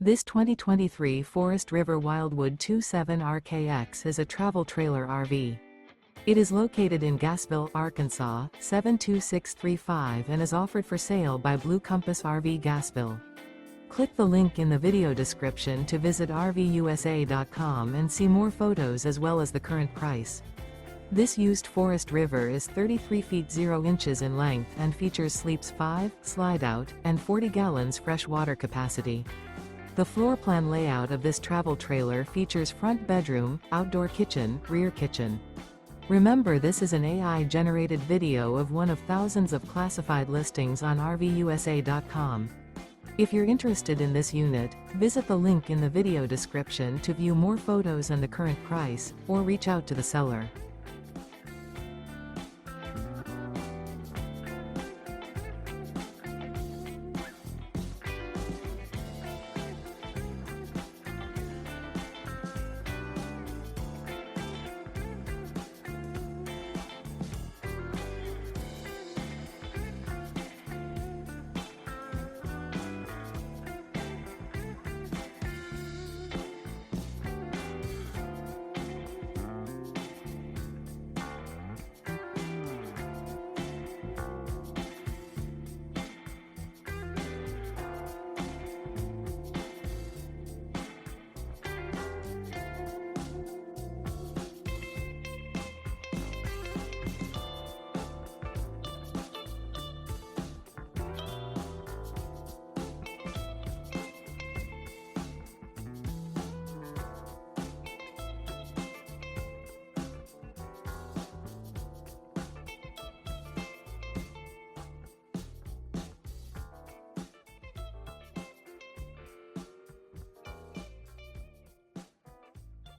This 2023 Forest River Wildwood 27RKX is a travel trailer RV. It is located in Gassville, Arkansas, 72635 and is offered for sale by Blue Compass RV Gassville. Click the link in the video description to visit RVUSA.com and see more photos as well as the current price. This used Forest River is 33 feet 0 inches in length and features sleeps 5, Slideout, and 40 gallons fresh water capacity. The floor plan layout of this travel trailer features front bedroom, outdoor kitchen, rear kitchen. Remember, this is an AI-generated video of one of thousands of classified listings on RVUSA.com. If you're interested in this unit, visit the link in the video description to view more photos and the current price, or reach out to the seller.